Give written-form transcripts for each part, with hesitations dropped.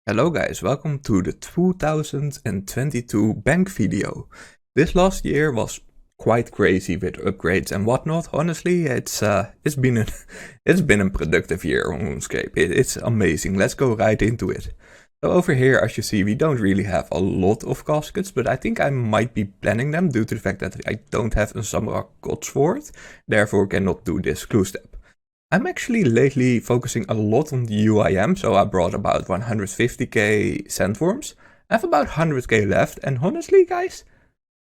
Hello guys, welcome to the 2022 bank video. This last year was quite crazy with upgrades and whatnot. Honestly, it's been a productive year on RuneScape. It's amazing. Let's go right into it. So over here, as you see, we don't really have a lot of caskets, but I think I might be planning them due to the fact that I don't have a Samurai God Sword, therefore cannot do this clue step. I'm actually lately focusing a lot on the UIM, so I brought about 150k sandworms. I have about 100k left, and honestly guys,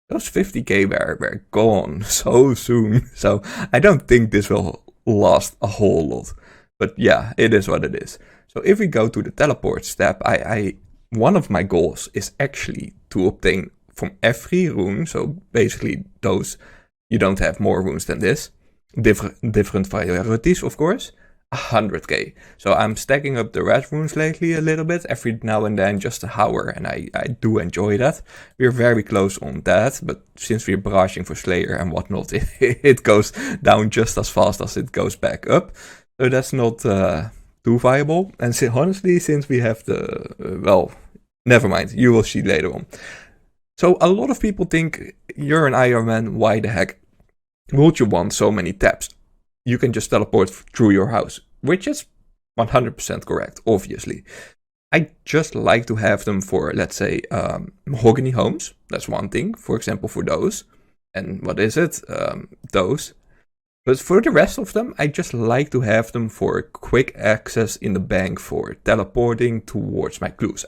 those 50k were gone so soon, so I don't think this will last a whole lot. But yeah, it is what it is. So if we go to the teleport step, one of my goals is actually to obtain from every rune, so basically those, you don't have more runes than this, different varieties, of course, 100k. So I'm stacking up the red runes lately a little bit, every now and then just a hour, and I do enjoy that. We're very close on that, but since we're brushing for Slayer and whatnot, it goes down just as fast as it goes back up. So that's not too viable. And honestly, since we have well, never mind, you will see later on. So a lot of people think, you're an Ironman, why the heck would you want so many taps? You can just teleport through your house, which is 100% correct, obviously. I just like to have them for, let's say, mahogany homes. That's one thing, for example, for those. And what is it? Those. But for the rest of them, I just like to have them for quick access in the bank for teleporting towards my clues.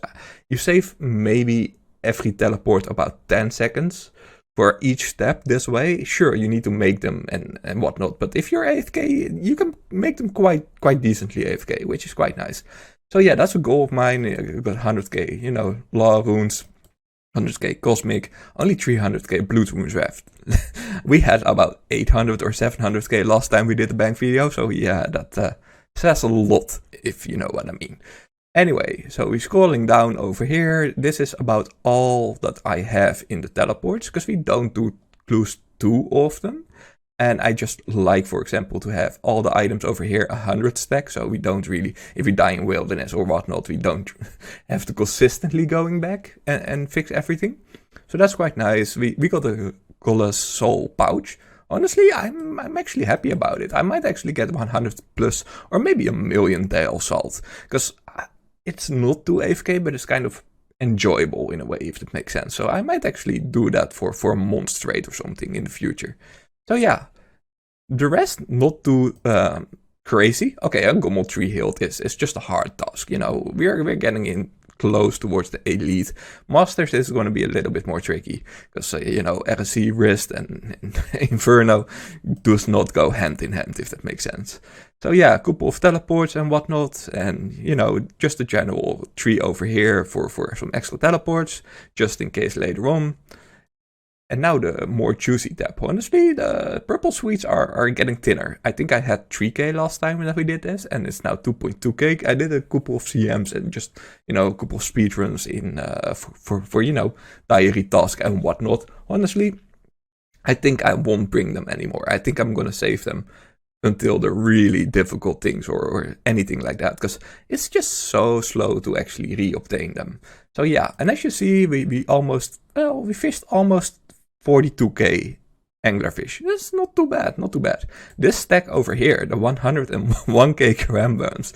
You save maybe every teleport about 10 seconds. For each step this way, sure, you need to make them and whatnot, but if you're AFK, you can make them quite decently AFK, which is quite nice. So yeah, that's a goal of mine. But 100k, you know, law runes, 100k cosmic, only 300k blood runes left. We had about 800 or 700k last time we did the bank video, so yeah, that says a lot, if you know what I mean. Anyway, so we're scrolling down over here. This is about all that I have in the teleports, because we don't do clues too often. And I just like, for example, to have all the items over here 100 stack, so we don't really, if we die in wilderness or whatnot, we don't have to consistently going back and fix everything. So that's quite nice. We got a Colossal pouch. Honestly, I'm actually happy about it. I might actually get 100 plus or maybe a million Dial Salt, because it's not too AFK, but it's kind of enjoyable in a way, if that makes sense. So I might actually do that for a month straight or something in the future. So yeah, the rest not too crazy. Okay, a Gommel 3 hilt is just a hard task. You know, we're getting in close towards the elite. Masters is going to be a little bit more tricky, because you know, RSC, Wrist and Inferno does not go hand in hand, if that makes sense. So yeah, a couple of teleports and whatnot, and you know, just a general tree over here for some extra teleports, just in case later on. And now the more juicy tab. Honestly, the purple sweets are getting thinner. I think I had 3k last time that we did this, and it's now 2.2k. I did a couple of CMs and just, you know, a couple of speedruns in for you know, diary task and whatnot. Honestly, I think I won't bring them anymore. I think I'm gonna save them until the really difficult things or anything like that, because it's just so slow to actually re-obtain them. So yeah, and as you see, we fished almost 42k anglerfish. That's not too bad, not too bad. This stack over here, the 101k Crambones,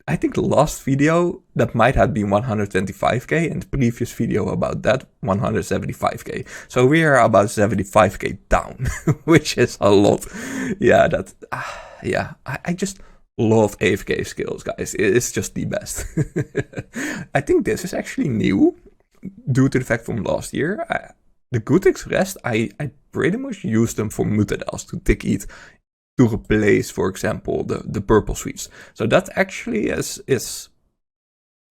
I think the last video that might have been 125k, and the previous video about that 175k. So we are about 75k down, which is a lot. Yeah, I just love AFK skills, guys. It's just the best. I think this is actually new due to the fact from last year. The Gutix rest, I pretty much use them for Mutadels to tick eat, to replace, for example, the purple sweets. So that actually is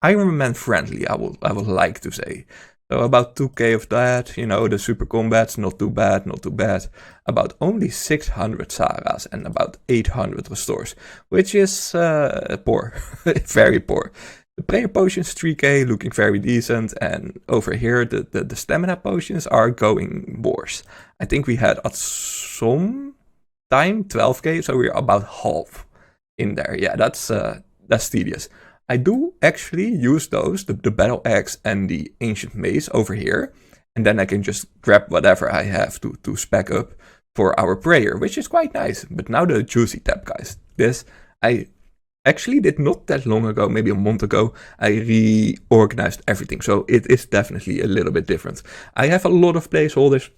Ironman friendly, I would like to say. So about 2k of that, you know, the super combats, not too bad, not too bad. About only 600 Saras and about 800 restores, which is poor, very poor. The prayer potions 3k, looking very decent, and over here the stamina potions are going worse. I think we had at some time 12k, so we're about half in there. Yeah, that's tedious. I do actually use those, the battle axe and the ancient mace over here. And then I can just grab whatever I have to spec up for our prayer, which is quite nice. But now the juicy tab, guys. This, I actually did not that long ago, maybe a month ago, I reorganized everything. So it is definitely a little bit different. I have a lot of placeholders.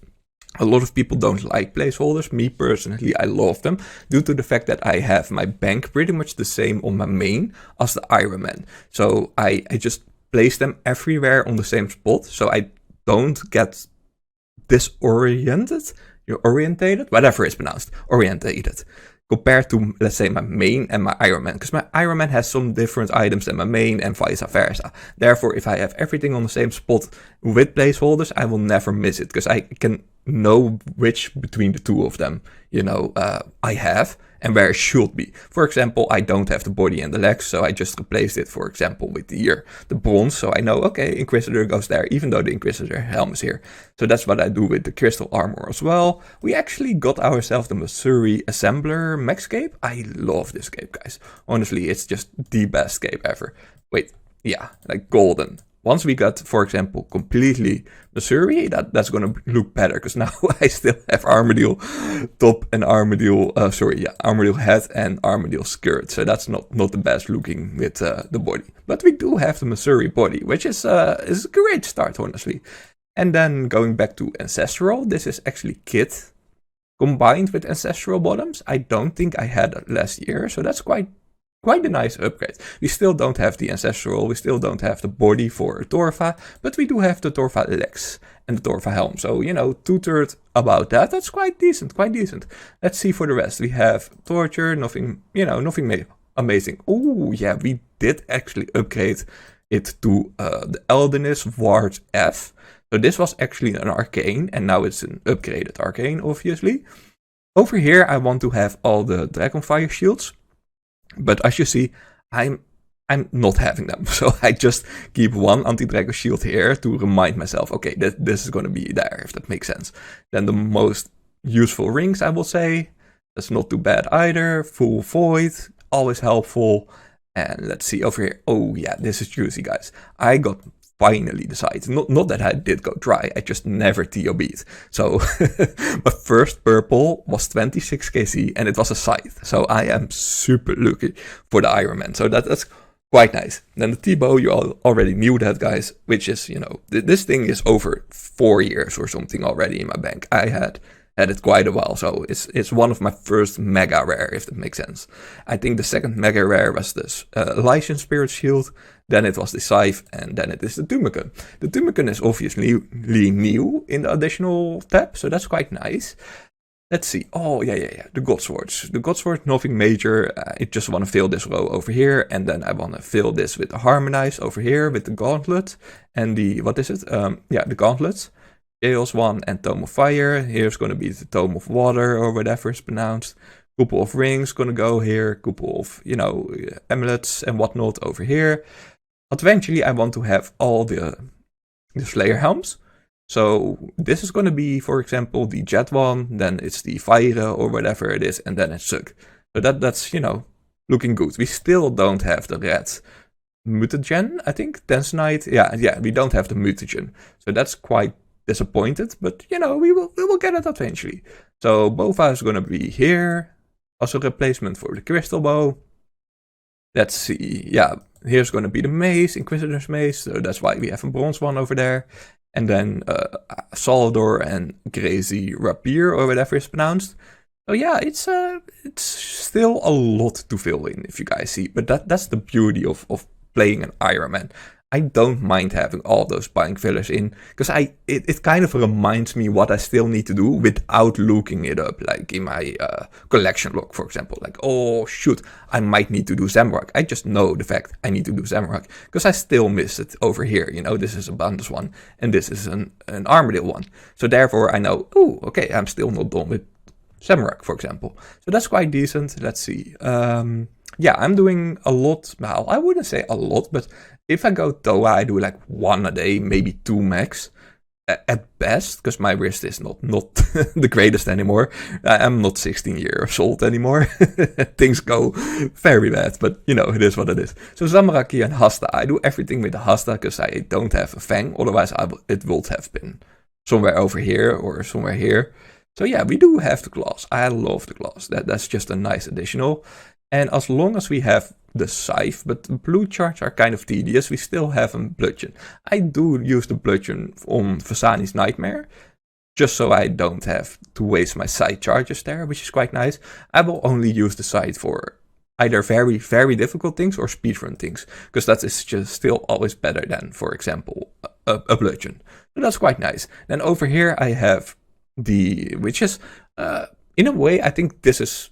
A lot of people don't like placeholders. Me personally, I love them due to the fact that I have my bank pretty much the same on my main as the Ironman. So I just place them everywhere on the same spot. So I don't get disoriented, orientated, whatever it's pronounced, orientated, compared to, let's say, my main and my Ironman, because my Ironman has some different items than my main and vice versa. Therefore, if I have everything on the same spot with placeholders, I will never miss it, because I can know which between the two of them, I have and where it should be. For example, I don't have the body and the legs, so I just replaced it, for example, with the bronze, so I know, okay, Inquisitor goes there, even though the Inquisitor helm is here. So that's what I do with the crystal armor as well. We actually got ourselves the Missouri Assembler Max Cape. I love this cape, guys. Honestly, it's just the best cape ever. Wait, yeah, like golden. Once we got, for example, completely Missouri, that's going to look better, because now I still have Armadillo top and Armadillo head and Armadillo skirt. So that's not the best looking with the body. But we do have the Missouri body, which is a great start, honestly. And then going back to Ancestral, this is actually Kit combined with Ancestral bottoms. I don't think I had that last year, so that's quite a nice upgrade. We still don't have the Ancestral, we still don't have the body for Torva, but we do have the Torva legs and the Torva helm. So, 2/3 about that. That's quite decent. Let's see for the rest. We have Torture, nothing amazing. Oh, yeah, we did actually upgrade it to the Elderness Ward F. So this was actually an Arcane, and now it's an upgraded Arcane, obviously. Over here, I want to have all the Dragonfire shields. But as you see, I'm not having them. So I just keep one anti-dragon shield here to remind myself, okay, this is going to be there, if that makes sense. Then the most useful rings, I will say. That's not too bad either. Full Void, always helpful. And let's see over here. Oh yeah, this is juicy, guys. I got finally decided. Not that I did go dry, I just never TOB'd. So my first purple was 26 KC and it was a scythe. So I am super lucky for the Ironman. So that's quite nice. Then the T-bow, you already knew that, guys, which is, this thing is over 4 years or something already in my bank. I had it quite a while, so it's one of my first mega rare, if that makes sense. I think the second mega rare was this Elysian Spirit Shield, then it was the Scythe, and then it is the Tumicon. The Tumicon is obviously new in the additional tab, so that's quite nice. Let's see. Oh, yeah. The Godswords. The Godsword, nothing major. I just want to fill this row over here, and then I want to fill this with the Harmonize over here with the Gauntlet, and the, the Gauntlets. Chaos 1 and Tome of Fire. Here's going to be the Tome of Water or whatever it's pronounced. Couple of rings going to go here. Couple of, amulets and whatnot over here. Eventually, I want to have all the Slayer helms. So this is going to be, for example, the Jet one. Then it's the Fire or whatever it is. And then it's Sug. So that's, looking good. We still don't have the red mutagen, I think. Tensionite. Yeah, we don't have the mutagen. So that's quite disappointed, but we will get it eventually. So Bova is going to be here as a replacement for the crystal bow. Let's see, here's going to be the mace, Inquisitor's mace, so that's why we have a bronze one over there. And then Salvador and Crazy Rapier or whatever it's pronounced. So yeah, it's still a lot to fill in, if you guys see, but that's the beauty of playing an Ironman. I don't mind having all those bank fillers in, because it kind of reminds me what I still need to do without looking it up, like in my collection log, for example. Like, oh shoot, I might need to do Zamrock. I just know the fact I need to do Zamrock, because I still miss it over here. This is a Bandus one, and this is an Armadillo one. So therefore I know, oh, okay, I'm still not done with Zamrock, for example. So that's quite decent. Let's see. Yeah, I'm doing a lot. Well, I wouldn't say a lot, but if I go Toa, I do like 1 a day, maybe 2 max. at best, because my wrist is not the greatest anymore. I'm not 16 years old anymore. Things go very bad, but it is what it is. So Zamaraki and Hasta, I do everything with the Hasta because I don't have a Fang. Otherwise, it would have been somewhere over here or somewhere here. So yeah, we do have the claws. I love the claws. That's just a nice additional. And as long as we have the scythe, but the blue charge are kind of tedious, we still have a bludgeon. I do use the bludgeon on Vasani's Nightmare, just so I don't have to waste my scythe charges there, which is quite nice. I will only use the scythe for either very, very difficult things or speedrun things, because that is just still always better than, for example, a bludgeon. So that's quite nice. Then over here I have which is, in a way, I think this is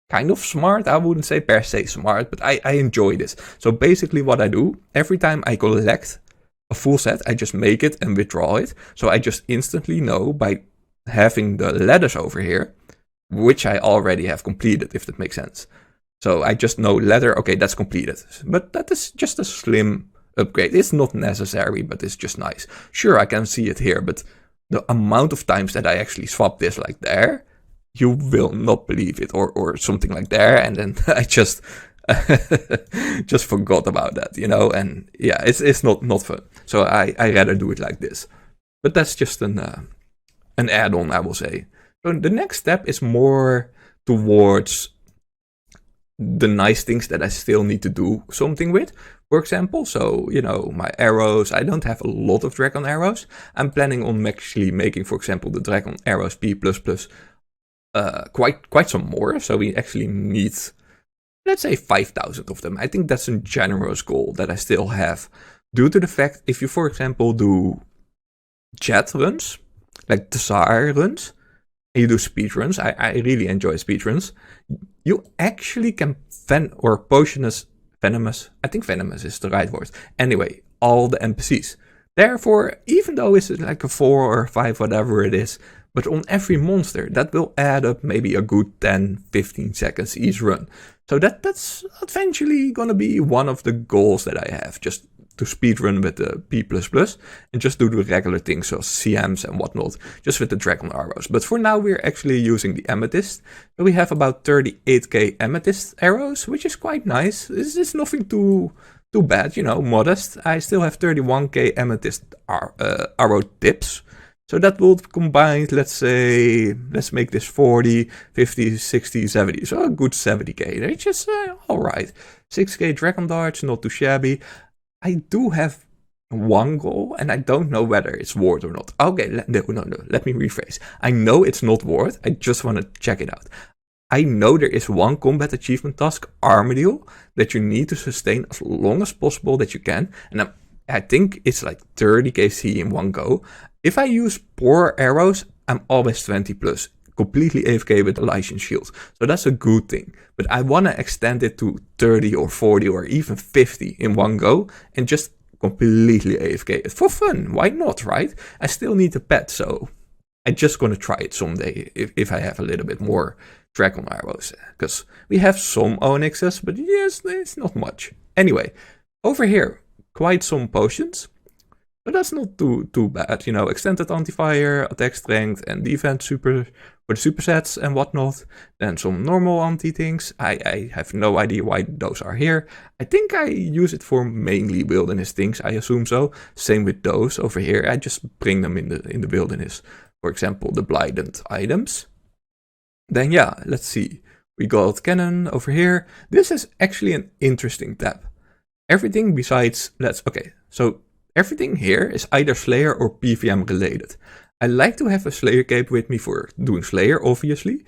kind of smart. I wouldn't say per se smart, but I enjoy this. So basically what I do, every time I collect a full set, I just make it and withdraw it. So I just instantly know by having the ladders over here, which I already have completed, if that makes sense. So I just know ladder, okay, that's completed. But that is just a slim upgrade. It's not necessary, but it's just nice. Sure, I can see it here, but the amount of times that I actually swap this like there, you will not believe it, or something like there, and then I just forgot about that, and yeah, it's not fun. So I rather do it like this. But that's just an add-on, I will say. So the next step is more towards the nice things that I still need to do something with. For example, so, my arrows, I don't have a lot of dragon arrows. I'm planning on actually making, for example, the dragon arrows P++, quite some more. So we actually need, let's say, 5,000 of them. I think that's a generous goal that I still have. Due to the fact, if you, for example, do jet runs, like Tsar runs, and you do speed runs, I really enjoy speed runs, you actually can venomous, I think venomous is the right word. Anyway, all the NPCs. Therefore, even though it's like a 4 or 5, whatever it is, but on every monster, that will add up maybe a good 10-15 seconds each run. So that's eventually gonna be one of the goals that I have, just to speedrun with the P++ and just do the regular things, so CMs and whatnot, just with the dragon arrows. But for now, we're actually using the amethyst. So we have about 38k amethyst arrows, which is quite nice. This is nothing too bad, modest. I still have 31k amethyst arrow tips. So that will combine, let's make this 40, 50, 60, 70. So a good 70k, which is alright. 6k dragon darts, not too shabby. I do have one goal, and I don't know whether it's worth or not. Okay, no, let me rephrase. I know it's not worth, I just want to check it out. I know there is one combat achievement task, Armadillo, that you need to sustain as long as possible that you can, and I think it's like 30k C in one go. If I use poor arrows, I'm always 20 plus. Completely AFK with the Lycian shield. So that's a good thing. But I want to extend it to 30 or 40 or even 50 in one go and just completely AFK it. For fun, why not, right? I still need a pet, so I'm just going to try it someday if I have a little bit more dragon arrows. Because we have some onyxes, but yes, it's not much. Anyway, over here, quite some potions. But that's not too bad, extended anti-fire, attack strength, and defense for the supersets and whatnot. Then some normal anti-things. I have no idea why those are here. I think I use it for mainly wilderness things, I assume so. Same with those over here. I just bring them in the wilderness. For example, the blighted items. Then yeah, let's see. We got cannon over here. This is actually an interesting tab. Everything besides, so everything here is either Slayer or PVM related. I like to have a Slayer cape with me for doing Slayer, obviously.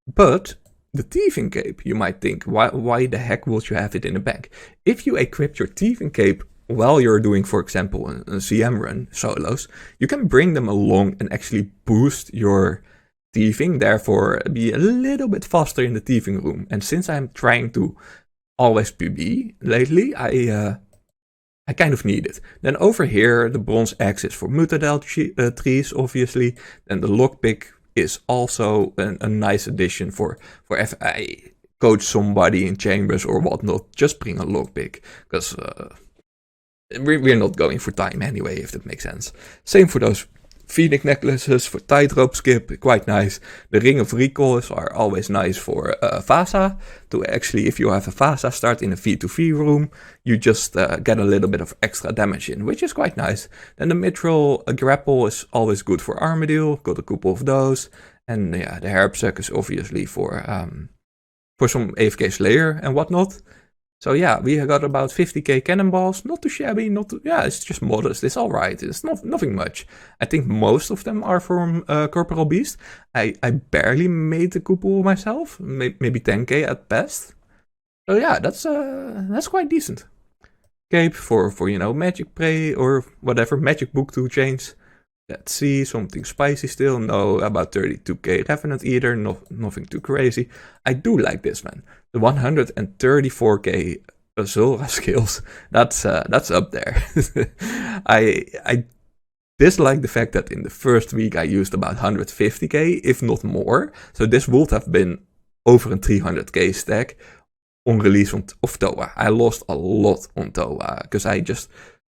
But the Thieving cape, you might think, why the heck would you have it in a bag? If you equip your Thieving cape while you're doing, for example, a CM run, solos, you can bring them along and actually boost your Thieving, therefore be a little bit faster in the Thieving room. And since I'm trying to always PB lately, I kind of need it. Then over here, the bronze axe is for Mutadel trees, obviously. Then the lockpick is also a nice addition for if I coach somebody in chambers or whatnot, just bring a lockpick. Because we're not going for time anyway, if that makes sense. Same for those Phoenix necklaces for tightrope skip, quite nice. The ring of recoils are always nice for Vasa. To actually, if you have a Vasa start in a V2V room, you just get a little bit of extra damage in, which is quite nice. Then the mithril grapple is always good for Armadillo. Got a couple of those. And yeah, the Herbsuck is obviously for some AFK Slayer and whatnot. So yeah, we got about 50k cannonballs. Not too shabby, it's just modest. It's alright. It's nothing much. I think most of them are from Corporal Beast. I barely made a couple myself. Maybe 10k at best. So yeah, that's quite decent. Cape for magic prey or whatever, magic book 2 chains. Let's see, something spicy still. No, about 32k Revenant Eater, nothing too crazy. I do like this, man. The 134k Azura skills, that's up there. I dislike the fact that in the first week I used about 150k, if not more. So this would have been over a 300k stack on release of Toa. I lost a lot on Toa, because I just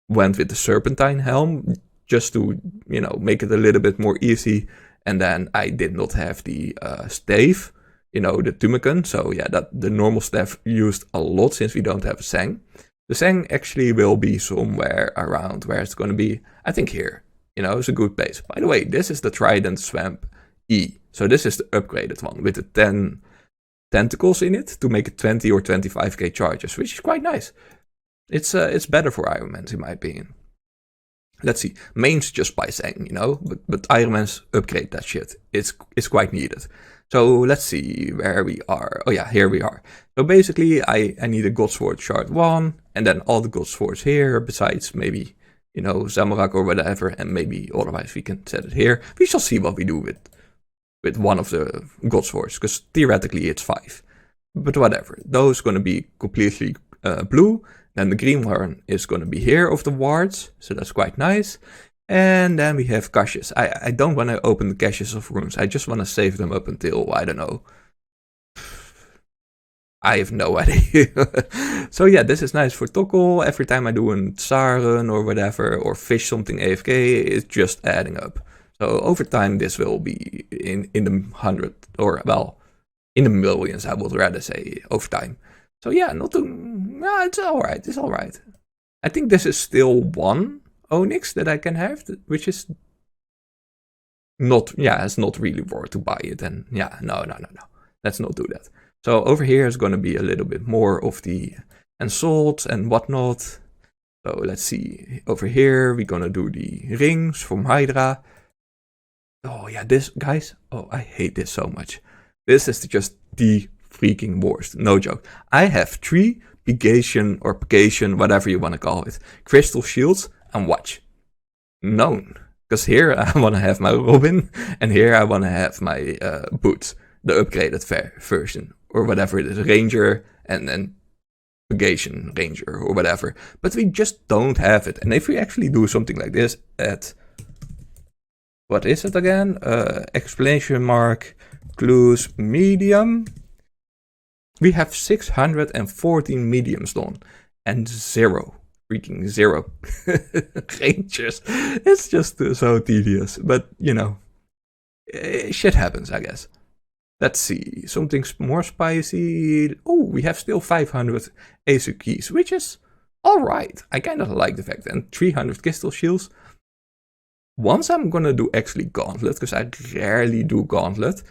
went with the Serpentine Helm, just to, make it a little bit more easy. And then I did not have the stave, the Tumican. So yeah, that the normal staff used a lot since we don't have a Sang. The Sang actually will be somewhere around where it's going to be, I think here. It's a good place. By the way, this is the Trident Swamp E. So this is the upgraded one with the 10 tentacles in it to make it 20 or 25k charges, which is quite nice. It's better for Ironmans in my opinion. Let's see, mains just by Sang, but Ironmans upgrade that shit. It's quite needed. So let's see where we are. Oh yeah, here we are. So basically I need a Godsword Shard 1, and then all the Godswords here, besides maybe, Zamorak or whatever, and maybe otherwise we can set it here. We shall see what we do with one of the Godswords, because theoretically it's 5. But whatever, those gonna be completely blue. Then the green one is going to be here of the wards, so that's quite nice. And then we have caches. I don't want to open the caches of runes. I just want to save them up until, I don't know. I have no idea. So yeah, this is nice for Tokkul. Every time I do a Tsaren or whatever, or fish something AFK, it's just adding up. So over time, this will be in the 100, or well, in the millions, I would rather say, over time. So yeah, it's alright, it's alright. I think this is still one Onyx that I can have, which is not, it's not really worth to buy it. And yeah, no. Let's not do that. So over here is going to be a little bit more of the Ensouled and whatnot. So let's see, over here we're going to do the rings from Hydra. Oh yeah, this, guys, I hate this so much. This is just the freaking worst, no joke. I have 3 Pegation or Pegation, whatever you want to call it, crystal shields, and watch. Known. Because here I want to have my Robin, and here I want to have my boots, the upgraded version, or whatever it is, Ranger, and then Pegation Ranger, or whatever. But we just don't have it. And if we actually do something like this at, what is it again? Exclamation mark, clues, medium. We have 614 mediums done, and 0. Freaking 0 rangers. It's just so tedious, but shit happens, I guess. Let's see, something more spicy. Oh, we have still 500 ASU keys, which is alright. I kind of like the fact, and 300 crystal shields. Once I'm gonna do actually Gauntlet, because I rarely do Gauntlet,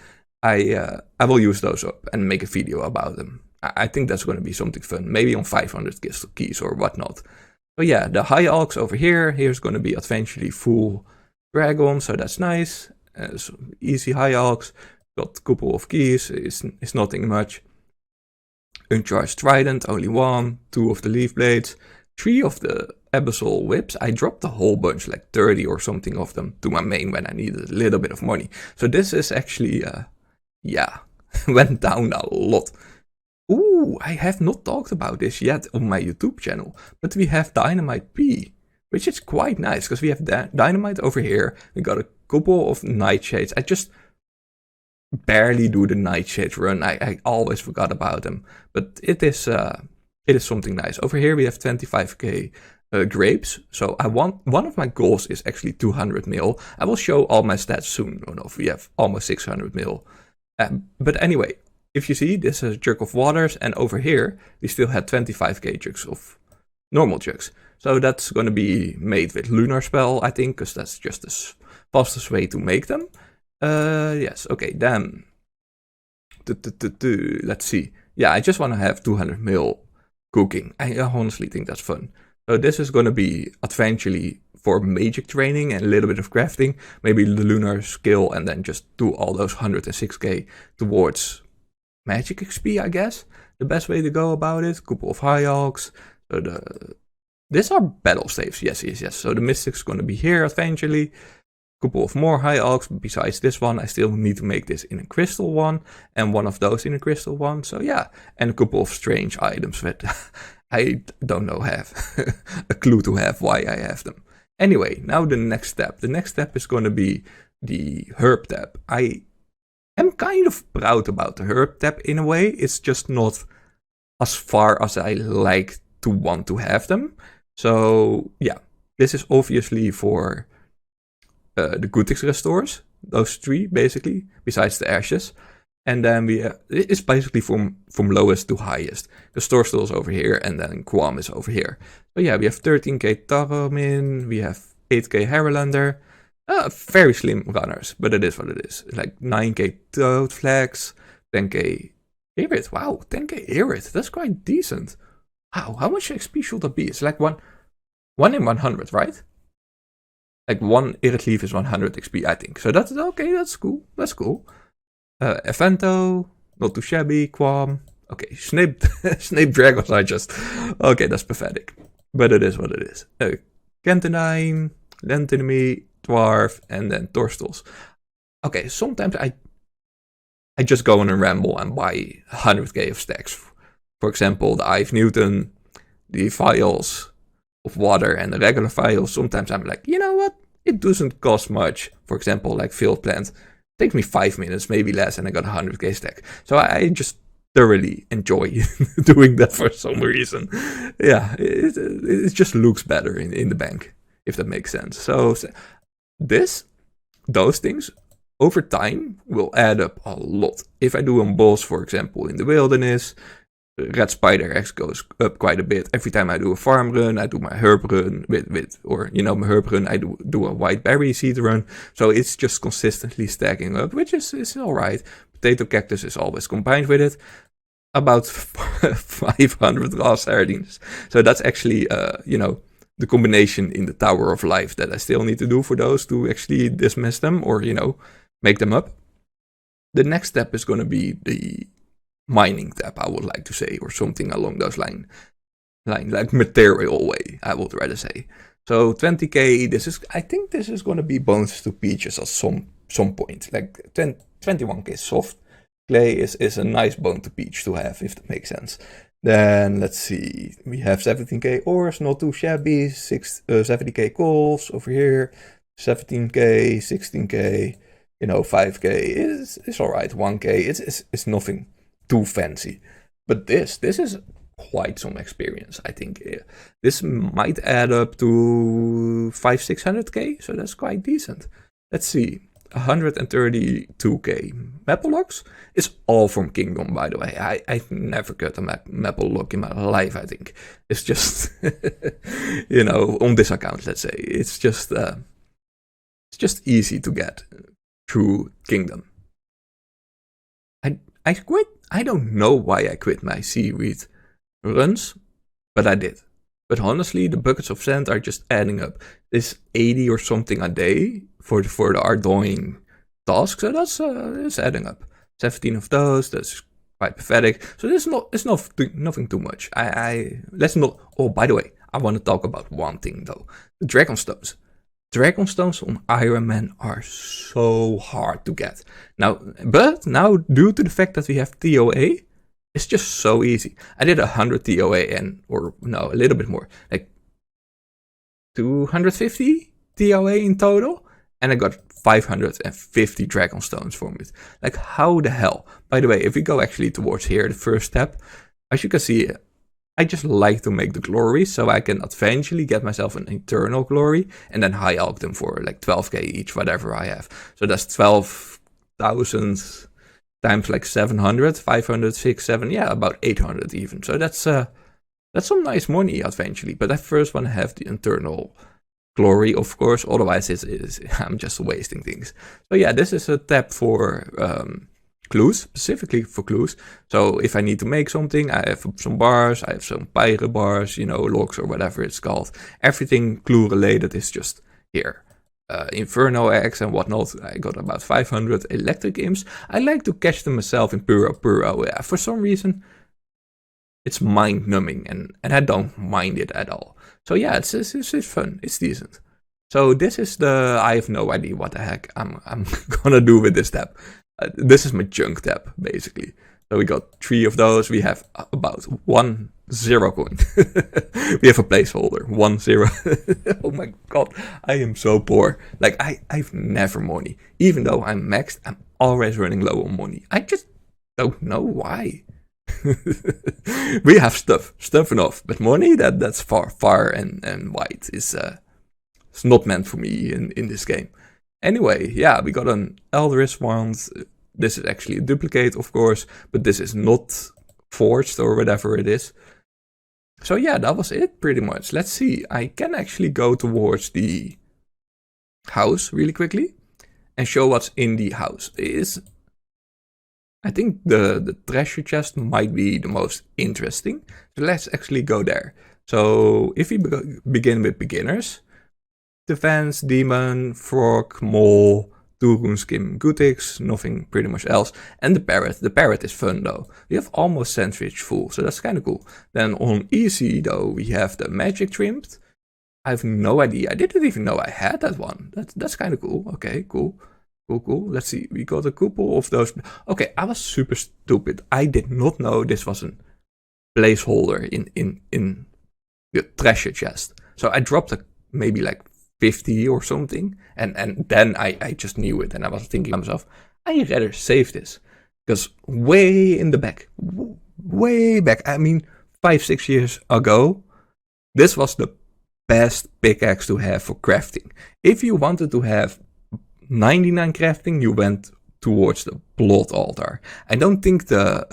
I will use those up and make a video about them. I think that's going to be something fun, maybe on 500 crystal keys or whatnot. So yeah, the high alchs over here. Here's going to be eventually full dragon, so that's nice. So easy high alchs. Got a couple of keys. It's nothing much. Uncharged trident, only 1. 2 of the leaf blades. 3 of the abyssal whips. I dropped a whole bunch, like 30 or something of them, to my main when I needed a little bit of money. So this is actually, went down a lot. Ooh, I have not talked about this yet on my YouTube channel, but we have Dynamite P, which is quite nice, because we have Dynamite over here. We got a couple of Nightshades. I just barely do the Nightshade run. I always forgot about them, but it is something nice. Over here we have 25k grapes. So one of my goals is actually 200 mil. I will show all my stats soon. Oh no, we have almost 600 mil. But anyway, if you see, this is a jug of waters, and over here we still had 25k jugs of normal jugs. So that's going to be made with lunar spell, I think, because that's just the fastest way to make them. Yes, okay, then let's see. Yeah, I just want to have 200 mil cooking. I honestly think that's fun. So this is going to be eventually for magic training and a little bit of crafting. Maybe the lunar skill, and then just do all those 106k towards magic XP, I guess. The best way to go about it. Couple of high alchs. So these are battle staves. Yes. So the mystic's going to be here eventually. Couple of more high alchs besides this one. I still need to make this in a crystal one, and one of those in a crystal one. So yeah, and a couple of strange items that I don't know have a clue to have why I have them. Anyway, now the next step. The next step is going to be the herb tab. I am kind of proud about the herb tab in a way. It's just not as far as I like to want to have them. So yeah, this is obviously for the Gutix restores, those three basically, besides the ashes. And then it's basically from lowest to highest. The store still is over here, and then Quam is over here. So yeah, we have 13k Taromin, we have 8k Herlander, very slim runners, but it is what it is. Like 9k Toad Flags, 10k Irid. Wow, 10k Irid, that's quite decent. Wow, how much XP should that be? It's like one in 100, right? Like one Irid leaf is 100 XP, I think. So that's okay, that's cool. That's cool. Evento, not too shabby. Quam. Okay, Snape Dragons are just... Okay, that's pathetic. But it is what it is. Kentonine, Lentinemy, Dwarf, and then Torstals. Okay, sometimes I just go on a ramble and buy 100k of stacks. For example, the Eye of Newton, the vials of water, and the regular vials. Sometimes I'm like, you know what? It doesn't cost much. For example, like Field Plant. Takes me 5 minutes, maybe less, and I got a 100k stack. So I just thoroughly enjoy doing that for some reason. Yeah, it just looks better in the bank, if that makes sense. So those things, over time, will add up a lot. If I do a boss, for example, in the wilderness, Red Spider X goes up quite a bit. Every time I do a farm run, I do my herb run my herb run, I do a white berry seed run. So it's just consistently stacking up, which is alright. Potato Cactus is always combined with it. About 500 raw sardines. So that's actually, the combination in the Tower of Life that I still need to do for those to actually dismiss them or, make them up. The next step is going to be the mining tab, I would like to say, or something along those lines, like material way, I would rather say. So 20k, I think this is going to be bonuses to peaches at some point. Like 21k soft clay is a nice bone to peach to have, if that makes sense. Then let's see, we have 17k ores, not too shabby. 70k coals over here, 17k, 16k, 5k is alright. 1k, it's nothing too fancy, but this is quite some experience. I think this might add up to 500-600k, so that's quite decent. Let's see, 132k maple logs is all from Kingdom, by the way. I've never got a maple log in my life. I think it's just on this account, let's say it's just easy to get through Kingdom. I quit. I don't know why I quit my seaweed runs, but I did. But honestly, the buckets of sand are just adding up. It's 80 or something a day for the Ardoin task, so that's it's adding up. 17 of those. That's quite pathetic. So it's nothing too much. Let's not. Oh, by the way, I want to talk about one thing though: the Dragonstones. Dragonstones on Ironman are so hard to get. But now, due to the fact that we have TOA, it's just so easy. I did 100 TOA a little bit more, like 250 TOA in total, and I got 550 Dragonstones from it. Like, how the hell? By the way, if we go actually towards here, the first step, as you can see, I just like to make the glories so I can eventually get myself an eternal glory and then high alch them for like 12k each, whatever I have. So that's 12,000 times like 700, 500, 6, 7, yeah, about 800 even. So that's some nice money eventually. But I first want to have the eternal glory, of course. Otherwise, I'm just wasting things. So yeah, this is a tab for clues, specifically for clues. So if I need to make something, I have some bars, I have some pyre bars, logs or whatever it's called. Everything clue related is just here. Inferno eggs and whatnot. I got about 500 electric imps. I like to catch them myself in Puro. Yeah, for some reason, it's mind numbing and I don't mind it at all. So yeah, it's fun. It's decent. So this is I have no idea what the heck I'm gonna do with this tab. This is my junk tab, basically. So we got 3 of those. We have about 1 0 coin. We have a placeholder, 1 0. Oh my god, I am so poor. Like, I've never money. Even though I'm maxed, I'm always running low on money. I just don't know why. We have stuff enough. But money, that's far and wide. It's not meant for me in this game. Anyway, yeah, we got an Eldritch wand. This is actually a duplicate, of course, but this is not forged or whatever it is. So yeah, that was it pretty much. Let's see. I can actually go towards the house really quickly and show what's in the house. I think the treasure chest might be the most interesting. So let's actually go there. So if we begin with beginners, defense, demon, frog, mole, 2 runeskin gutics, nothing pretty much else. And the parrot. The parrot is fun though. We have almost sandwich full, so that's kind of cool. Then on easy though, we have the magic trimmed. I have no idea. I didn't even know I had that one. That's kind of cool. Okay, cool. Cool. Let's see. We got a couple of those. Okay, I was super stupid. I did not know this was a placeholder in the treasure chest. So I dropped maybe like 50 or something, and then I just knew it, and I was thinking to myself, I'd rather save this, because way in the back, way back, I mean 5-6 years ago, this was the best pickaxe to have for crafting. If you wanted to have 99 crafting, you went towards the blood altar. I don't think the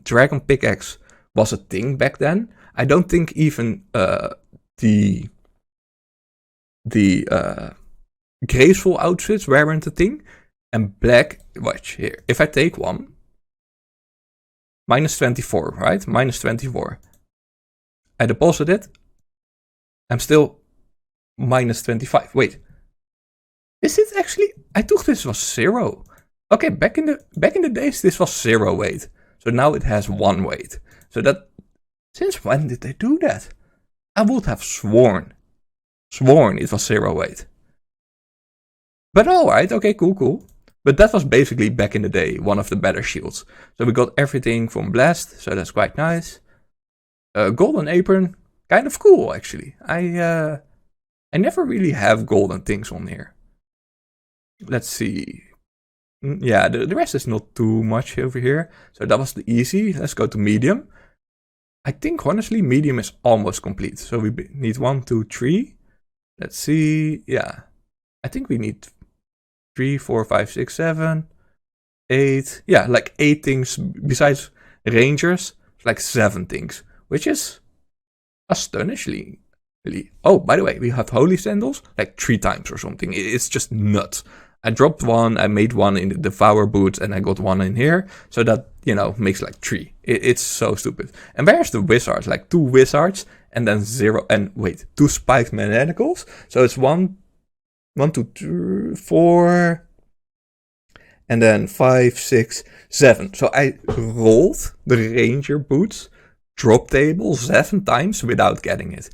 dragon pickaxe was a thing back then. I don't think even the graceful outfits weren't a thing. And black, watch here. If I take one, minus 24, right? Minus 24. I deposit it. I'm still minus 25. Wait. Is it actually? I thought this was 0. Okay, back in the days this was 0 weight. So now it has 1 weight. So that, since when did they do that? I would have sworn it was 0 weight. But alright, okay, cool. But that was basically back in the day one of the better shields. So we got everything from Blast, so that's quite nice. Golden apron, kind of cool actually. I never really have golden things on here. Let's see. Yeah, the rest is not too much over here. So that was the easy. Let's go to medium. I think honestly medium is almost complete. So we need 1, 2, 3. Let's see. Yeah, I think we need 3, 4, 5, 6, 7, 8. Yeah, like 8 things besides rangers. Like 7 things, which is astonishingly. Oh, by the way, we have holy sandals like 3 times or something. It's just nuts. I dropped 1, I made 1 in the Devour boots, and I got 1 in here. So that, makes like 3. It's so stupid. And where's the wizards? Like 2 wizards, and then 0, and wait, 2 spiked manacles. So it's 1, 2, 3, 4, and then 5, 6, 7. So I rolled the ranger boots drop table 7 times without getting it.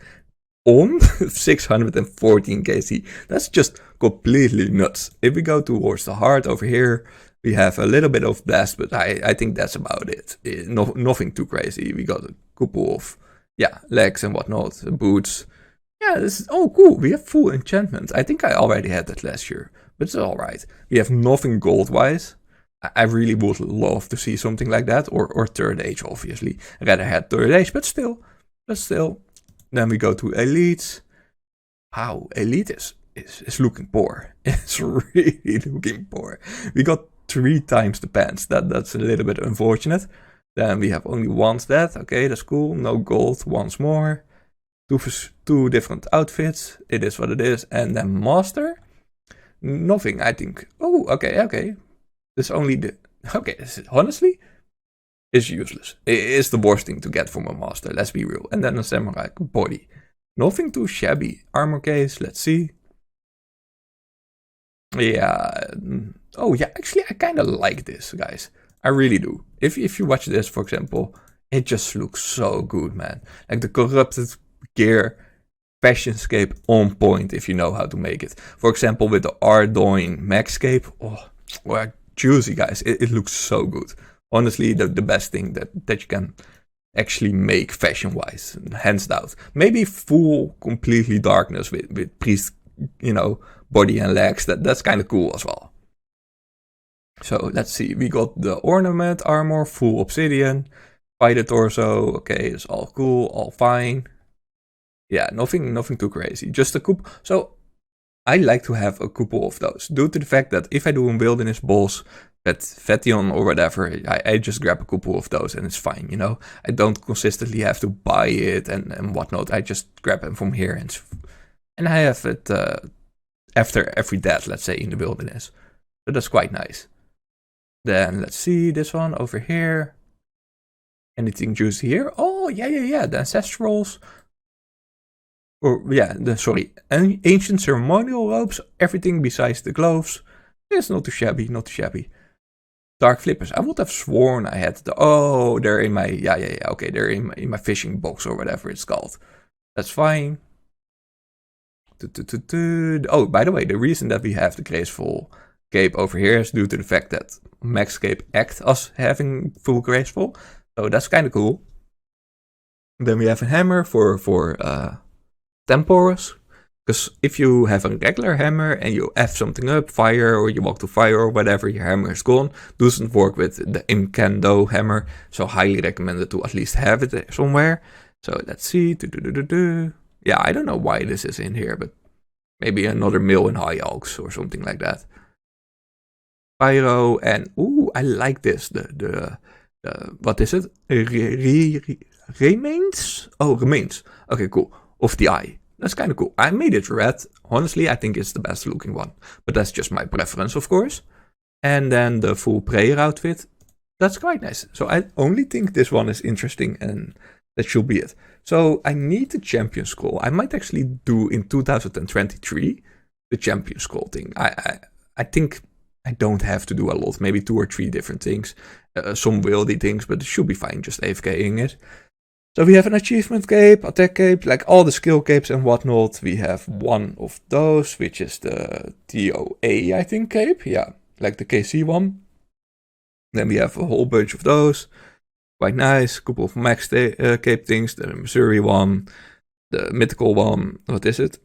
On 614 KC. That's just completely nuts. If we go towards the heart over here, we have a little bit of blast, but I think that's about it. Nothing too crazy. We got a couple of, legs and whatnot, boots. Yeah, this is, oh cool, we have full enchantment. I think I already had that last year, but it's alright. We have nothing gold-wise. I really would love to see something like that, or third age, obviously. I'd rather had third age, but still. Then we go to elites. Wow, elite is looking poor. It's really looking poor. We got 3 times the pants. That's a little bit unfortunate. Then we have only one stat. Okay, that's cool. No gold once more. Two different outfits. It is what it is. And then master. Nothing, I think. Oh, okay. There's only the... Okay, honestly, it's useless. It's the worst thing to get from a master, let's be real. And then a samurai body. Nothing too shabby. Armor case, let's see. Yeah. Oh, yeah, actually, I kind of like this, guys. I really do. If you watch this, for example, it just looks so good, man. Like the corrupted gear, fashionscape on point if you know how to make it. For example, with the Ardoin Maxscape. Oh, well, juicy, guys. It looks so good. Honestly, the best thing that you can actually make fashion-wise, hands down. Maybe full, completely darkness with priest, body and legs. That's kind of cool as well. So let's see. We got the ornament armor, full obsidian, fighter torso. Okay, it's all cool, all fine. Yeah, nothing too crazy. Just a couple. So I like to have a couple of those, due to the fact that if I do a wilderness boss, that Vetion or whatever, I just grab a couple of those and it's fine, I don't consistently have to buy it and whatnot. I just grab them from here and I have it after every death, let's say, in the wilderness. So that's quite nice. Then let's see this one over here. Anything juicy here? Oh, yeah. The ancestrals. Ancient ceremonial robes. Everything besides the gloves. It's not too shabby. Dark flippers. I would have sworn I had they're in my, okay, they're in my fishing box or whatever it's called. That's fine. Oh, by the way, the reason that we have the graceful cape over here is due to the fact that Max Cape acts as having full graceful. So that's kind of cool. Then we have a hammer for temporals. Because if you have a regular hammer and you F something up, fire, or you walk to fire or whatever, your hammer is gone. Doesn't work with the Incando hammer. So highly recommended to at least have it somewhere. So let's see. Yeah, I don't know why this is in here, but maybe another mill in high alchs or something like that. Pyro, and ooh, I like this. The what is it? Remains? Oh, remains. Okay, cool. Of the eye. That's kind of cool. I made it red. Honestly, I think it's the best looking one. But that's just my preference, of course. And then the full prayer outfit. That's quite nice. So I only think this one is interesting and that should be it. So I need the champion scroll. I might actually do in 2023 the champion scroll thing. I think I don't have to do a lot. Maybe 2 or 3 different things. Some wieldy things, but it should be fine just AFKing it. So we have an achievement cape, attack cape, like all the skill capes and whatnot. We have one of those, which is the TOA, I think, cape. Yeah, like the KC one. Then we have a whole bunch of those. Quite nice. Couple of max cape things. The Missouri one. The mythical one. What is it?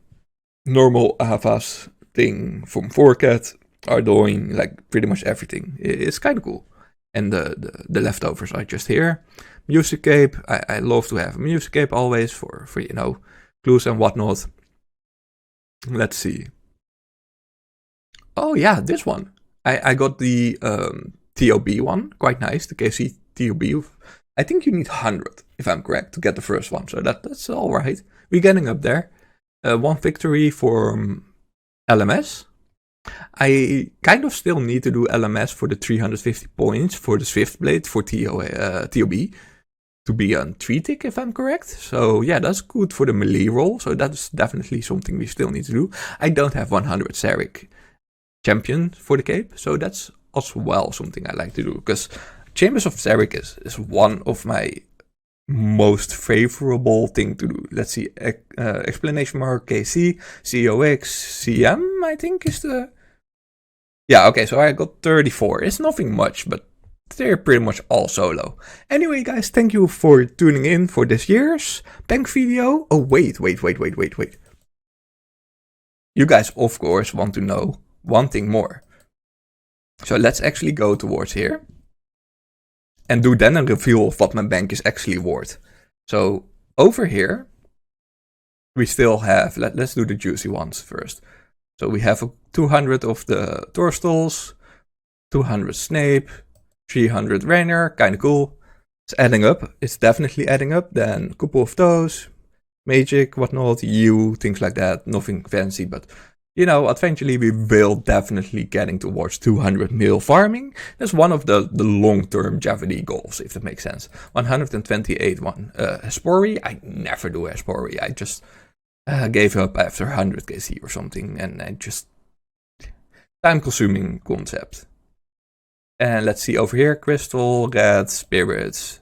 Normal Avas thing from Forecat are doing like pretty much everything. It's kind of cool. And the leftovers are just here. Music cape. I love to have a music cape always for clues and whatnot. Let's see. Oh yeah, this one. I got the TOB one. Quite nice. The KC TOB. I think you need 100, if I'm correct, to get the first one. So that's all right. We're getting up there. One victory for LMS. I kind of still need to do LMS for the 350 points for the Swift Blade for TOB to be on 3 tick, if I'm correct. So yeah, that's good for the melee roll. So that's definitely something we still need to do. I don't have 100 Sarek champion for the cape, so that's as well something I like to do, because Chambers of Sarek is one of my most favorable thing to do. Let's see, explanation mark KC, COX, CM, I think is the... Yeah, okay, so I got 34. It's nothing much, but they're pretty much all solo. Anyway, guys, thank you for tuning in for this year's bank video. Oh, wait. You guys, of course, want to know one thing more. So let's actually go towards here. And do then a review of what my bank is actually worth. So over here, we still have, let's do the juicy ones first. So we have 200 of the Torstals, 200 Snape, 300 Rainer, kind of cool. It's adding up, it's definitely adding up. Then a couple of those, Magic, whatnot, U, things like that, nothing fancy, but you know, eventually we will definitely getting towards 200 mil farming. That's one of the long-term Javelin goals, if that makes sense. 128 one. Hespori, I never do Hespori. I just gave up after 100 KC or something, and I just time-consuming concept. And let's see over here, Crystal, Red, Spirits,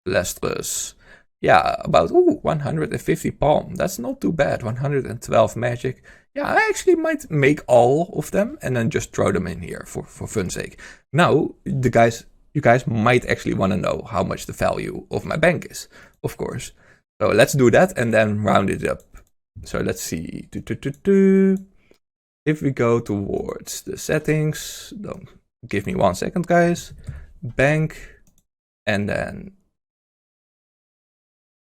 Lustrous. Yeah, about 150 Palm. That's not too bad. 112 Magic. Yeah, I actually might make all of them and then just throw them in here for fun's sake. Now, you guys might actually want to know how much the value of my bank is, of course. So let's do that and then round it up. So let's see. If we go towards the settings, don't give me 1 second, guys. Bank and then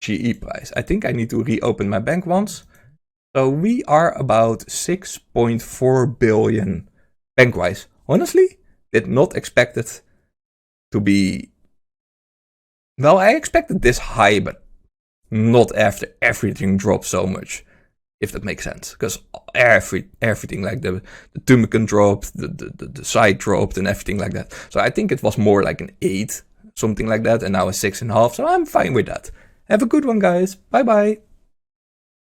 GE price. I think I need to reopen my bank once. So we are about 6.4 billion bank-wise. Honestly, did not expect it to be... Well, I expected this high, but not after everything dropped so much, if that makes sense. Because everything, like the Tumican dropped, the side dropped, and everything like that. So I think it was more like an 8, something like that, and now a 6.5. So I'm fine with that. Have a good one, guys. Bye-bye.